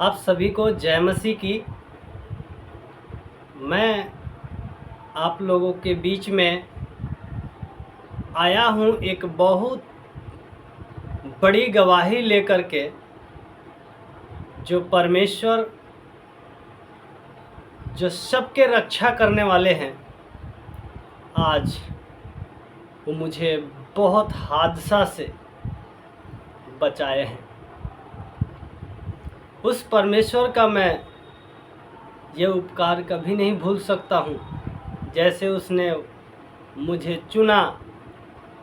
आप सभी को जय मसीह की। मैं आप लोगों के बीच में आया हूँ एक बहुत बड़ी गवाही लेकर के, जो परमेश्वर जो सबके रक्षा करने वाले हैं। आज वो मुझे बहुत हादसा से बचाए हैं। उस परमेश्वर का मैं ये उपकार कभी नहीं भूल सकता हूँ। जैसे उसने मुझे चुना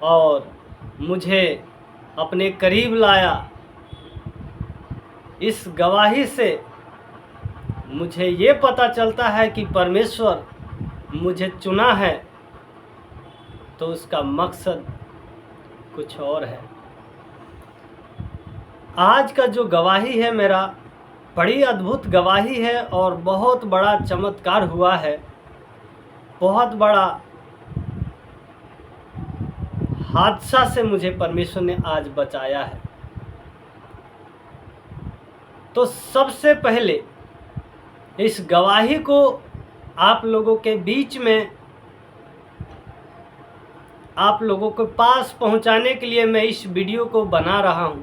और मुझे अपने करीब लाया, इस गवाही से मुझे ये पता चलता है कि परमेश्वर मुझे चुना है तो उसका मकसद कुछ और है। आज का जो गवाही है मेरा, बड़ी अद्भुत गवाही है और बहुत बड़ा चमत्कार हुआ है। बहुत बड़ा हादसा से मुझे परमेश्वर ने आज बचाया है। तो सबसे पहले इस गवाही को आप लोगों के बीच में, आप लोगों के पास पहुंचाने के लिए मैं इस वीडियो को बना रहा हूं।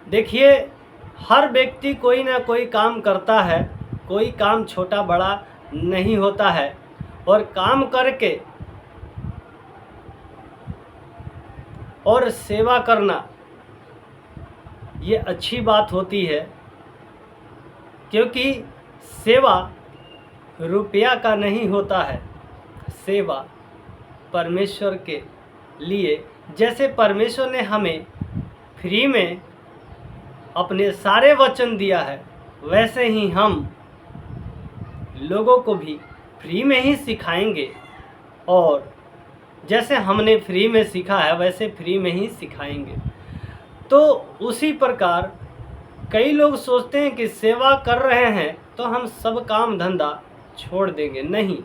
देखिए, हर व्यक्ति कोई ना कोई काम करता है, कोई काम छोटा बड़ा नहीं होता है, और काम करके और सेवा करना ये अच्छी बात होती है, क्योंकि सेवा रुपया का नहीं होता है। सेवा परमेश्वर के लिए, जैसे परमेश्वर ने हमें फ्री में अपने सारे वचन दिया है, वैसे ही हम लोगों को भी फ्री में ही सिखाएंगे। और जैसे हमने फ्री में सीखा है वैसे फ्री में ही सिखाएंगे। तो उसी प्रकार कई लोग सोचते हैं कि सेवा कर रहे हैं तो हम सब काम धंधा छोड़ देंगे। नहीं,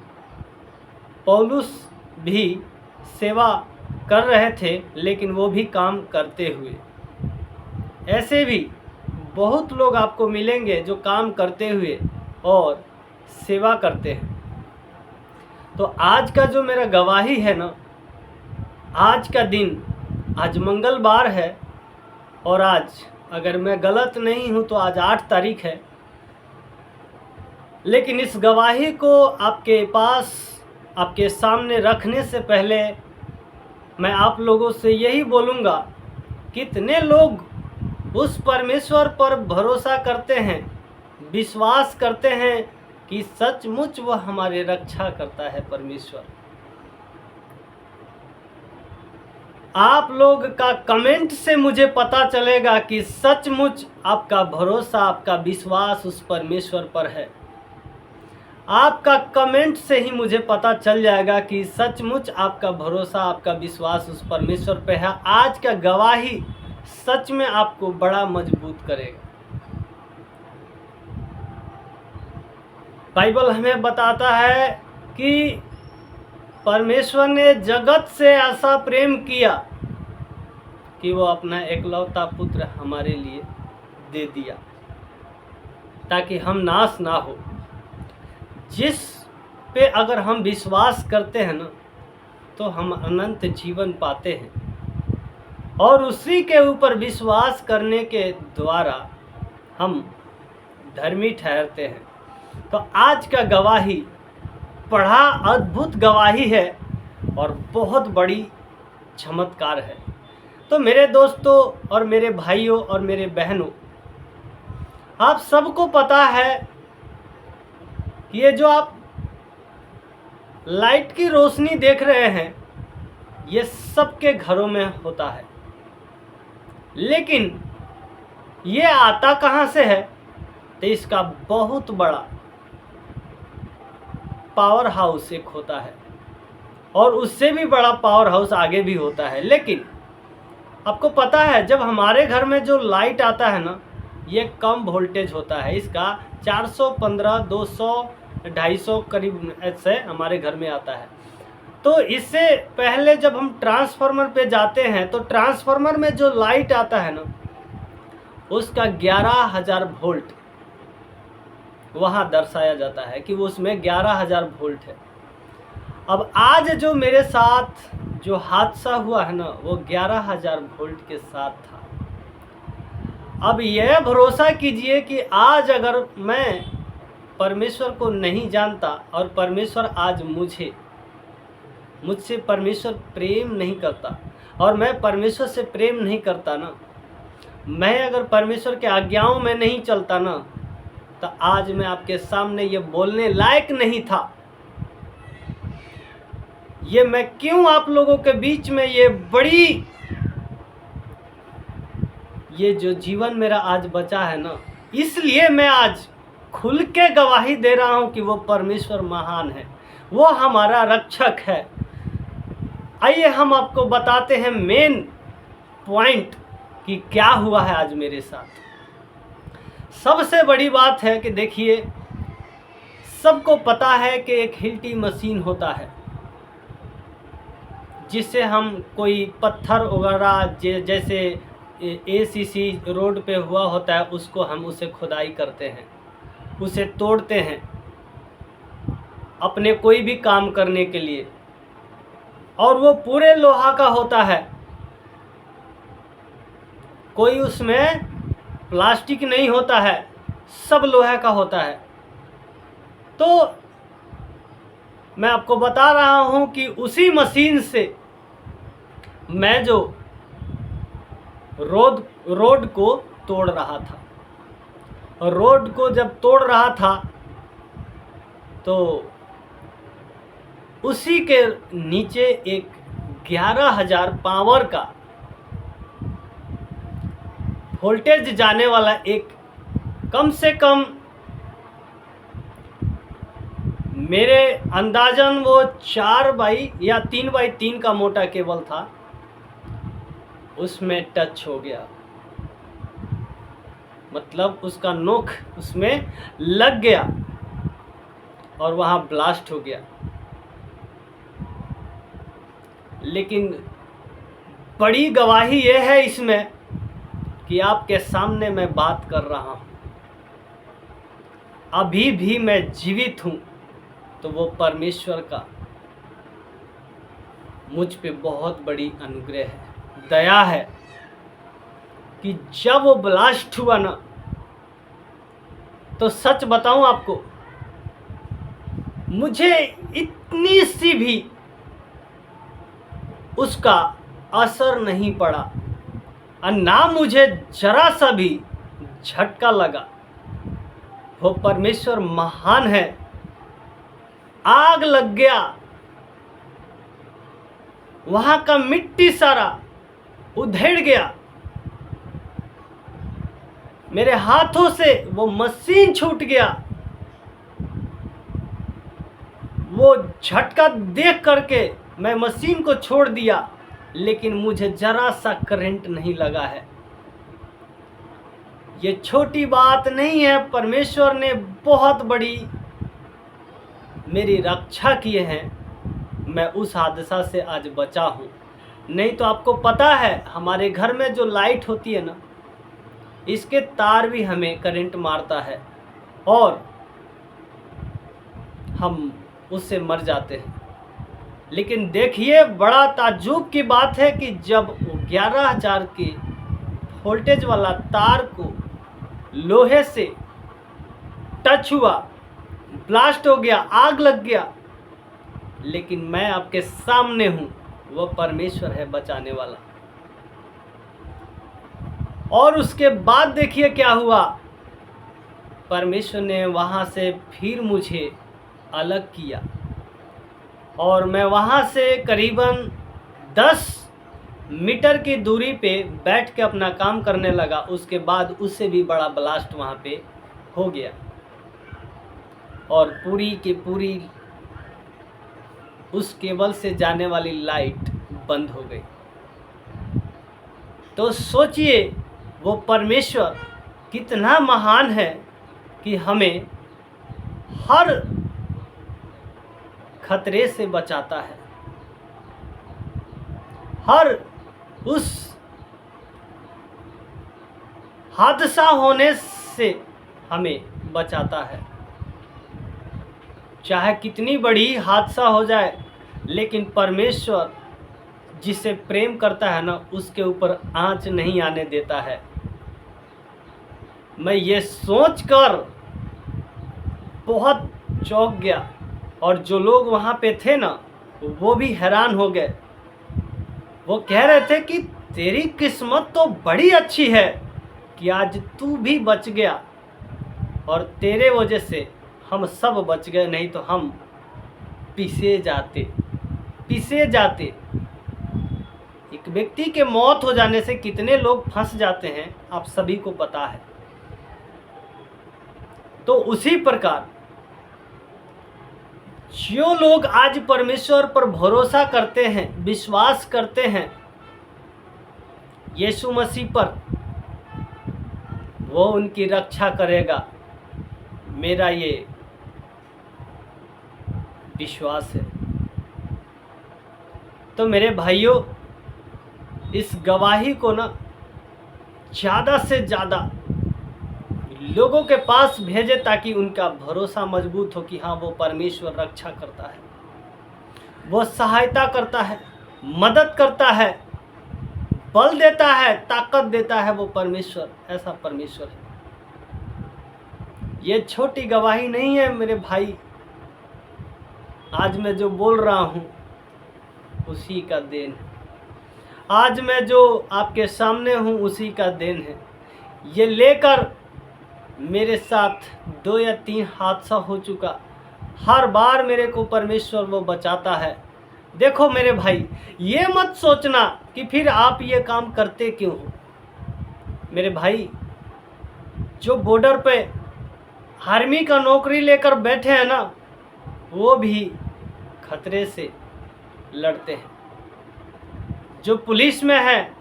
पौलुस भी सेवा कर रहे थे, लेकिन वो भी काम करते हुए। ऐसे भी बहुत लोग आपको मिलेंगे जो काम करते हुए और सेवा करते हैं। तो आज का जो मेरा गवाही है ना, आज का दिन, आज मंगलवार है, और आज अगर मैं गलत नहीं हूँ तो आज 8 तारीख है। लेकिन इस गवाही को आपके पास, आपके सामने रखने से पहले मैं आप लोगों से यही बोलूँगा, कितने लोग उस परमेश्वर पर भरोसा करते हैं, विश्वास करते हैं कि सचमुच वह हमारे रक्षा करता है परमेश्वर। आप लोग का कमेंट से मुझे पता चलेगा कि सचमुच आपका भरोसा, आपका विश्वास उस परमेश्वर पर है। आपका कमेंट से ही मुझे पता चल जाएगा कि सचमुच आपका भरोसा, आपका विश्वास उस परमेश्वर पे है। आज का गवाही सच में आपको बड़ा मजबूत करेगा। बाइबल हमें बताता है कि परमेश्वर ने जगत से ऐसा प्रेम किया कि वो अपना एकलौता पुत्र हमारे लिए दे दिया, ताकि हम नाश ना हो। जिस पे अगर हम विश्वास करते हैं ना, तो हम अनंत जीवन पाते हैं, और उसी के ऊपर विश्वास करने के द्वारा हम धर्मी ठहरते हैं। तो आज का गवाही बड़ा अद्भुत गवाही है और बहुत बड़ी चमत्कार है। तो मेरे दोस्तों और मेरे भाइयों और मेरे बहनों, आप सबको पता है कि ये जो आप लाइट की रोशनी देख रहे हैं, ये सबके घरों में होता है। लेकिन ये आता कहाँ से है? तो इसका बहुत बड़ा पावर हाउस एक होता है, और उससे भी बड़ा पावर हाउस आगे भी होता है। लेकिन आपको पता है, जब हमारे घर में जो लाइट आता है ना, ये कम वोल्टेज होता है। इसका 415, 200, 250 करीब ऐसे हमारे घर में आता है। तो इससे पहले जब हम ट्रांसफार्मर पे जाते हैं, तो ट्रांसफार्मर में जो लाइट आता है ना, उसका 11,000 वोल्ट वहाँ दर्शाया जाता है कि वो उसमें 11,000 वोल्ट है। अब आज जो मेरे साथ जो हादसा हुआ है ना, वो 11,000 वोल्ट के साथ था। अब यह भरोसा कीजिए कि आज अगर मैं परमेश्वर को नहीं जानता और परमेश्वर आज मुझसे परमेश्वर प्रेम नहीं करता और मैं परमेश्वर से प्रेम नहीं करता ना, मैं अगर परमेश्वर के आज्ञाओं में नहीं चलता ना, तो आज मैं आपके सामने ये बोलने लायक नहीं था। ये मैं क्यों आप लोगों के बीच में ये जो जीवन मेरा आज बचा है ना, इसलिए मैं आज खुल के गवाही दे रहा हूं कि वो परमेश्वर महान है, वो हमारा रक्षक है। आइए हम आपको बताते हैं मेन पॉइंट कि क्या हुआ है आज मेरे साथ। सबसे बड़ी बात है कि देखिए, सबको पता है कि एक हिल्टी मशीन होता है जिससे हम कोई पत्थर वगैरह जैसे एसीसी रोड पे हुआ होता है, उसको हम उसे खुदाई करते हैं, उसे तोड़ते हैं अपने कोई भी काम करने के लिए, और वो पूरे लोहा का होता है, कोई उसमें प्लास्टिक नहीं होता है, सब लोहे का होता है। तो मैं आपको बता रहा हूं कि उसी मशीन से मैं जो रोड को तोड़ रहा था, और रोड को जब तोड़ रहा था तो उसी के नीचे एक 11,000 पावर का वोल्टेज जाने वाला एक कम से कम मेरे अंदाजन वो 4 बाई या 3 बाई 3 का मोटा केबल था, उसमें टच हो गया, मतलब उसका नोक उसमें लग गया और वहाँ ब्लास्ट हो गया। लेकिन बड़ी गवाही यह है इसमें कि आपके सामने मैं बात कर रहा हूँ, अभी भी मैं जीवित हूँ, तो वो परमेश्वर का मुझ पे बहुत बड़ी अनुग्रह है, दया है कि जब वो ब्लास्ट हुआ ना, तो सच बताऊं आपको, मुझे इतनी सी भी उसका असर नहीं पड़ा और ना मुझे जरा सा भी झटका लगा। वो परमेश्वर महान है। आग लग गया, वहां का मिट्टी सारा उधेड़ गया, मेरे हाथों से वो मशीन छूट गया। वो झटका देख करके मैं मशीन को छोड़ दिया, लेकिन मुझे जरा सा करंट नहीं लगा है। ये छोटी बात नहीं है, परमेश्वर ने बहुत बड़ी मेरी रक्षा किए हैं, मैं उस हादसा से आज बचा हूँ। नहीं तो आपको पता है हमारे घर में जो लाइट होती है ना, इसके तार भी हमें करंट मारता है और हम उससे मर जाते हैं। लेकिन देखिए, बड़ा ताज्जुब की बात है कि जब 11,000 के वोल्टेज वाला तार को लोहे से टच हुआ, ब्लास्ट हो गया, आग लग गया, लेकिन मैं आपके सामने हूँ, वो परमेश्वर है बचाने वाला। और उसके बाद देखिए क्या हुआ, परमेश्वर ने वहाँ से फिर मुझे अलग किया और मैं वहाँ से करीबन 10 मीटर की दूरी पे बैठ के अपना काम करने लगा। उसके बाद उससे भी बड़ा ब्लास्ट वहाँ पे हो गया और पूरी की पूरी उस केबल से जाने वाली लाइट बंद हो गई। तो सोचिए वो परमेश्वर कितना महान है कि हमें हर खतरे से बचाता है, हादसा होने से हमें बचाता है। चाहे कितनी बड़ी हादसा हो जाए, लेकिन परमेश्वर जिसे प्रेम करता है ना, उसके ऊपर आँच नहीं आने देता है। मैं ये सोचकर बहुत चौंक गया, और जो लोग वहाँ पे थे ना, वो भी हैरान हो गए। वो कह रहे थे कि तेरी किस्मत तो बड़ी अच्छी है कि आज तू भी बच गया, और तेरे वजह से हम सब बच गए, नहीं तो हम पीसे जाते। एक व्यक्ति के मौत हो जाने से कितने लोग फंस जाते हैं, आप सभी को पता है। तो उसी प्रकार जो लोग आज परमेश्वर पर भरोसा करते हैं, विश्वास करते हैं यीशु मसीह पर, वो उनकी रक्षा करेगा, मेरा ये विश्वास है। तो मेरे भाइयों, इस गवाही को ना ज़्यादा से ज़्यादा लोगों के पास भेजे, ताकि उनका भरोसा मजबूत हो कि हाँ, वो परमेश्वर रक्षा करता है, वो सहायता करता है, मदद करता है, बल देता है, ताकत देता है। वो परमेश्वर ऐसा परमेश्वर है। ये छोटी गवाही नहीं है मेरे भाई, आज मैं जो बोल रहा हूँ उसी का देन है। आज मैं जो आपके सामने हूँ उसी का देन है। ये लेकर मेरे साथ 2 या 3 हादसा हो चुका, हर बार मेरे को परमेश्वर वो बचाता है। देखो मेरे भाई, ये मत सोचना कि फिर आप ये काम करते क्यों हो। मेरे भाई, जो बॉर्डर पे आर्मी का नौकरी लेकर बैठे हैं ना, वो भी खतरे से लड़ते हैं। जो पुलिस में है,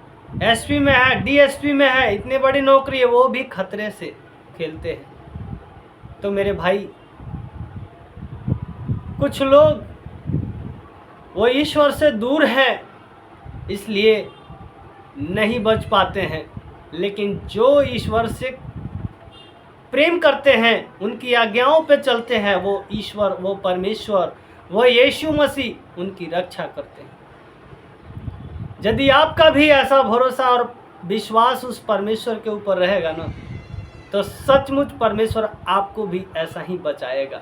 एसपी में है, डीएसपी में है, इतनी बड़ी नौकरी है, वो भी खतरे से खेलते हैं। तो मेरे भाई, कुछ लोग वो ईश्वर से दूर हैं, इसलिए नहीं बच पाते हैं, लेकिन जो ईश्वर से प्रेम करते हैं, उनकी आज्ञाओं पे चलते हैं, वो ईश्वर, वो परमेश्वर, वो यीशु मसीह उनकी रक्षा करते हैं। यदि आपका भी ऐसा भरोसा और विश्वास उस परमेश्वर के ऊपर रहेगा ना, तो सचमुच परमेश्वर आपको भी ऐसा ही बचाएगा।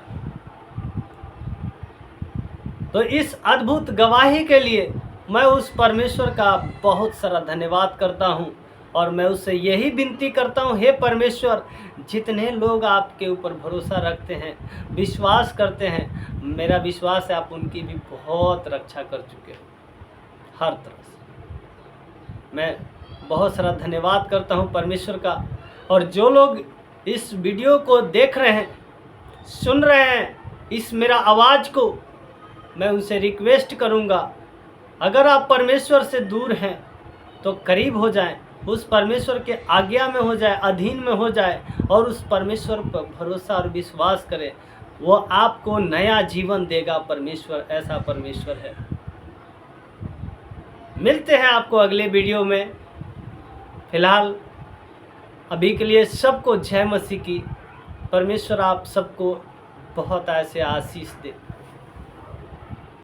तो इस अद्भुत गवाही के लिए मैं उस परमेश्वर का बहुत सारा धन्यवाद करता हूँ, और मैं उससे यही विनती करता हूँ, हे परमेश्वर, जितने लोग आपके ऊपर भरोसा रखते हैं, विश्वास करते हैं, मेरा विश्वास है आप उनकी भी बहुत रक्षा कर चुके हो हर तरह से। मैं बहुत सारा धन्यवाद करता हूँ परमेश्वर का। और जो लोग इस वीडियो को देख रहे हैं, सुन रहे हैं इस मेरा आवाज़ को, मैं उनसे रिक्वेस्ट करूँगा, अगर आप परमेश्वर से दूर हैं तो करीब हो जाएं, उस परमेश्वर के आज्ञा में हो जाए, अधीन में हो जाए, और उस परमेश्वर पर भरोसा और विश्वास करें। वो आपको नया जीवन देगा। परमेश्वर ऐसा परमेश्वर है। मिलते हैं आपको अगले वीडियो में। फिलहाल अभी के लिए सबको जय मसीह की। परमेश्वर आप सबको बहुत ऐसे आशीष दे।